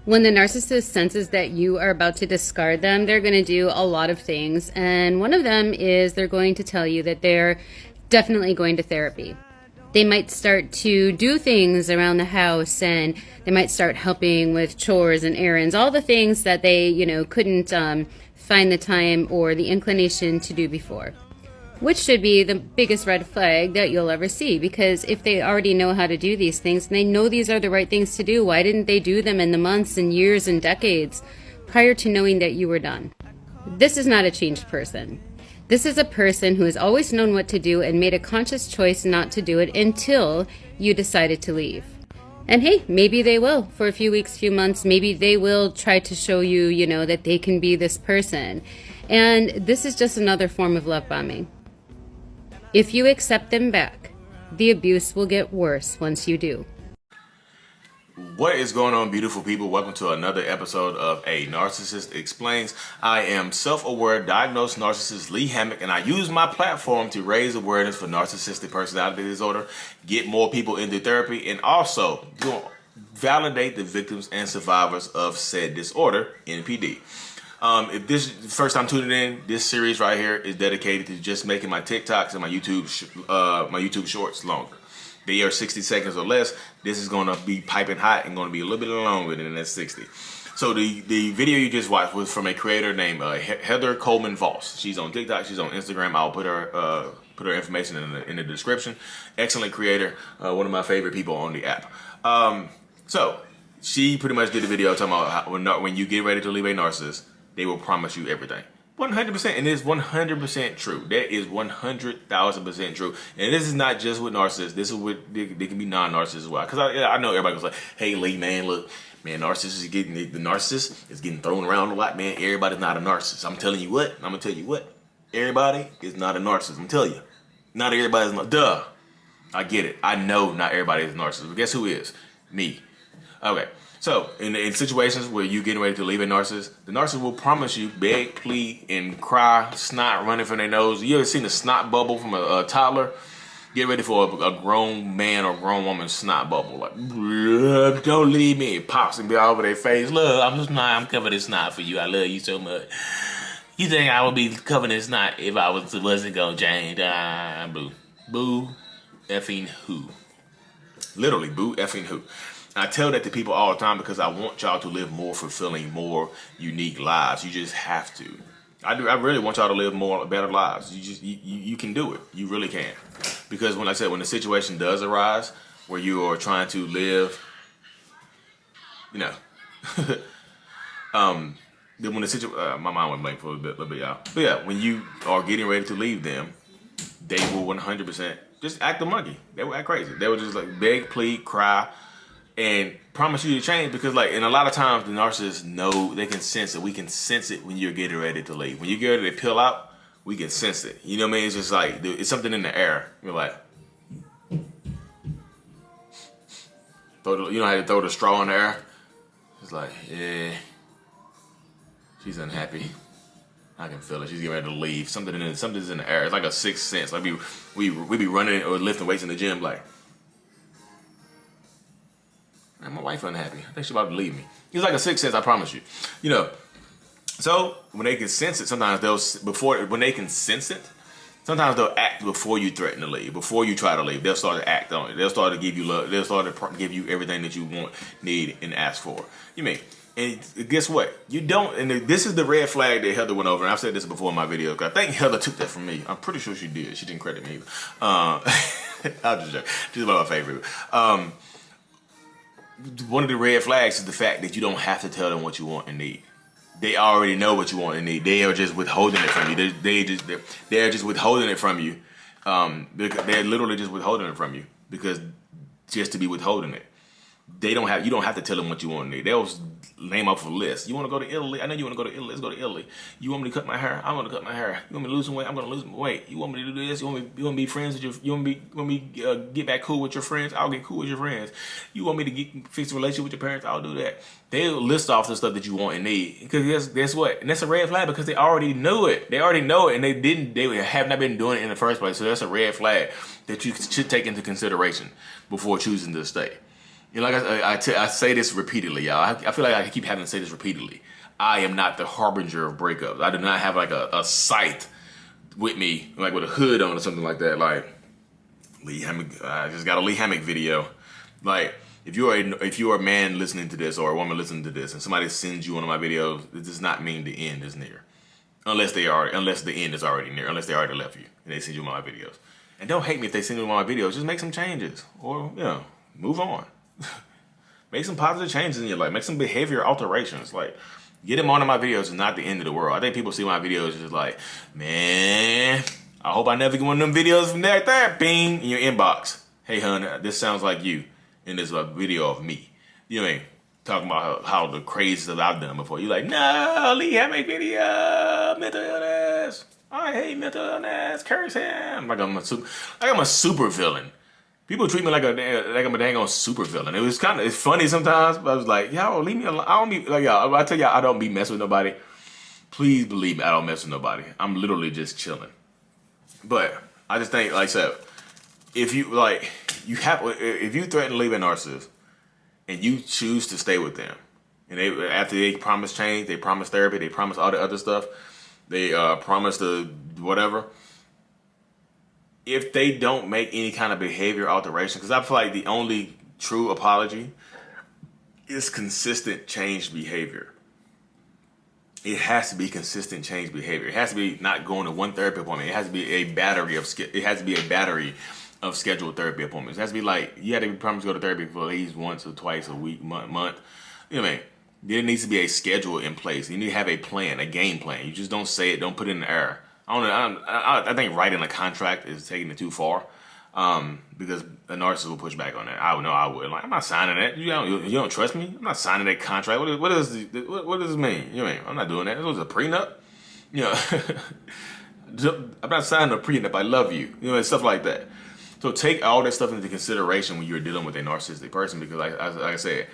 When the narcissist senses that you are about to discard them, they're going to do a lot of things. And one of them is they're going to tell you that they're definitely going to therapy. They might start to do things around the house, and they might start helping with chores and errands, all the things that they, couldn't find the time or the inclination to do before. Which should be the biggest red flag that you'll ever see, because if they already know how to do these things and they know these are the right things to do, why didn't they do them in the months and years and decades prior to knowing that you were done? This is not a changed person. This is a person who has always known what to do and made a conscious choice not to do it until you decided to leave. And hey, maybe they will for a few weeks, few months. Maybe they will try to show you, that they can be this person. And this is just another form of love bombing. If you accept them back, the abuse will get worse once you do. What is going on, beautiful people? Welcome to another episode of A Narcissist Explains. I am self-aware diagnosed narcissist Lee Hammock, and I use my platform to raise awareness for narcissistic personality disorder, get more people into therapy, and also validate the victims and survivors of said disorder, NPD. If this is the first time tuning in, this series right here is dedicated to just making my TikToks and my YouTube shorts longer. They are 60 seconds or less. This is going to be piping hot and going to be a little bit longer than that 60. So the video you just watched was from a creator named Heather Coleman Voss. She's on TikTok. She's on Instagram. I'll put her information in the description. Excellent creator. One of my favorite people on the app. So she pretty much did a video talking about how when you get ready to leave a narcissist, they will promise you everything. 100%, and it's 100% true. That is 100,000% true. And this is not just with narcissists. This is with they can be non-narcissists as well. Because I know everybody goes like, "Hey, Lee, man, look, man, narcissist is getting the narcissist is getting thrown around a lot, man. Everybody's not a narcissist. I'm telling you what. I'm gonna tell you what. Everybody is not a narcissist. I'm telling you, not everybody's not. Duh, I get it. I know not everybody is a narcissist. But guess who is? Me. Okay. So, in situations where you're getting ready to leave a narcissist, the narcissist will promise you, beg, plead, and cry, snot running from their nose. You ever seen a snot bubble from a toddler? Get ready for a grown man or grown woman's snot bubble. Like, don't leave me. It pops and be all over their face. Look, I'm covering this snot for you. I love you so much. You think I would be covering this snot if I wasn't going to change? Boo. Boo effing who? Literally, boo effing who? I tell that to people all the time because I want y'all to live more fulfilling, more unique lives. You just have to. I really want y'all to live more better lives. You can do it. You really can. Because when the situation does arise where you are trying to live, then when the situation, my mind went blank for a little bit, y'all. But yeah, when you are getting ready to leave them, they will 100% just act a monkey. They will act crazy. They will just like beg, plead, cry, and promise you to change because and a lot of times the narcissists know, they can sense it. We can sense it when you're getting ready to leave. When you get ready to peel out, we can sense it. You know what I mean? It's just like, it's something in the air. You're like, you know how to throw the straw in the air? It's like, yeah, she's unhappy. I can feel it. She's getting ready to leave. Something's in the air. It's like a sixth sense. Like we be running or lifting weights in the gym like, man, my wife unhappy. I think she's about to leave me. It's like a sixth sense, I promise you. So when they can sense it, sometimes sometimes they'll act before you threaten to leave, before you try to leave. They'll start to act on it. They'll start to give you love. They'll start to give you everything that you want, need, and ask for. And guess what? You don't. And this is the red flag that Heather went over. And I've said this before in my video. I think Heather took that from me. I'm pretty sure she did. She didn't credit me either. I'll just joke. She's one of my favorite. One of the red flags is the fact that you don't have to tell them what you want and need. They already know what you want and need. They are just withholding it from you. They're just withholding it from you. They're literally just withholding it from you because just to be withholding it. You don't have to tell them what you want and need. They'll name off a list. You want to go to Italy? I know you want to go to Italy. Let's go to Italy. You want me to cut my hair? I want to cut my hair. You want me to lose some weight? I'm going to lose some weight. You want me to do this? You want me to be friends with you want me get back cool with your friends? I'll get cool with your friends. You want me to fix a relationship with your parents? I'll do that. They'll list off the stuff that you want and need. Because guess what? And that's a red flag because they already knew it. They already know it, and they have not been doing it in the first place. So that's a red flag that you should take into consideration before choosing to stay. You know, like I say this repeatedly, y'all. I feel like I keep having to say this repeatedly. I am not the harbinger of breakups. I do not have like a scythe with me, like with a hood on or something like that. Like Lee Hammock, I just got a Lee Hammock video. Like if you are a man listening to this or a woman listening to this, and somebody sends you one of my videos, it does not mean the end is near, unless the end is already near, unless they already left you and they send you one of my videos. And don't hate me if they send you one of my videos. Just make some changes, or move on. Make some positive changes in your life. Make some behavior alterations. Like, get them onto my videos is not the end of the world. I think people see my videos just like, man, I hope I never get one of them videos from there, bing, in your inbox. Hey, hun, this sounds like you in this video of me. You know what I mean? Talking about how the crazy stuff I've done before. You're like, no, Lee Hammock video, mental illness. I hate mental illness. Curse him. Like I'm a super villain. People treat me like I'm a dang on super villain. It's funny sometimes, but I was like, y'all leave me alone. I don't be like y'all. I tell y'all I don't be messing with nobody. Please believe me, I don't mess with nobody. I'm literally just chilling. But I just think, like I said, if you threaten to leave a narcissist and you choose to stay with them, and after they promise change, they promise therapy, they promise all the other stuff, they promise the whatever. If they don't make any kind of behavior alteration, because I feel like the only true apology is consistent changed behavior. It has to be consistent changed behavior. It has to be not going to one therapy appointment. It has to be a battery of scheduled therapy appointments. It has to be like you had to promise to go to therapy for at least once or twice a week, month. You know what I mean? There needs to be a schedule in place. You need to have a plan, a game plan. You just don't say it. Don't put it in the air. I think writing a contract is taking it too far, because a narcissist will push back on that. I would. Like, I'm not signing that. You don't trust me? I'm not signing that contract. What does this mean? You know what I mean? I'm not doing that. It was a prenup. You know, I'm not signing a prenup. I love you. You know, and stuff like that. So take all that stuff into consideration when you're dealing with a narcissistic person, because like I said,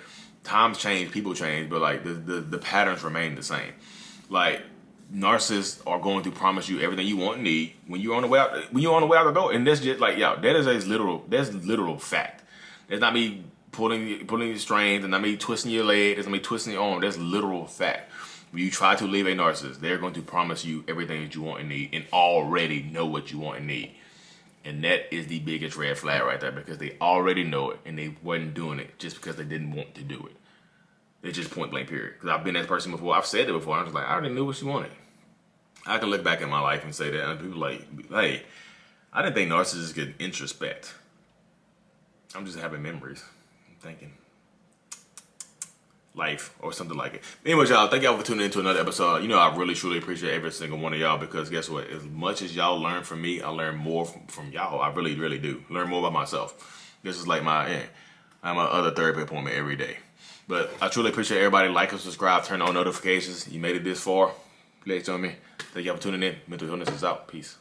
times change, people change, but like the patterns remain the same. Like, narcissists are going to promise you everything you want and need when you're on the way out the door, and that's just like, that's literal fact. That's not me pulling your strings, and not me twisting your leg, that's not me twisting your arm. That's literal fact. When you try to leave a narcissist, they're going to promise you everything that you want and need, and already know what you want and need. And that is the biggest red flag right there, because they already know it, and they wasn't doing it just because they didn't want to do it. It's just point blank period. Because I've been that person before. I've said it before. I was like, I already knew what she wanted. I can look back in my life and say that, and people like, hey, I didn't think narcissists could introspect. I'm just having memories. I'm thinking life or something like it. Anyways, y'all, thank y'all for tuning into another episode. You know, I really, truly appreciate every single one of y'all, because guess what? As much as y'all learn from me, I learn more from y'all. I really, really do. Learn more about myself. This is like my other therapy appointment every day. But I truly appreciate everybody. Like and subscribe. Turn on notifications. You made it this far. Please join me. Thank y'all for tuning in. Mental illness is out. Peace.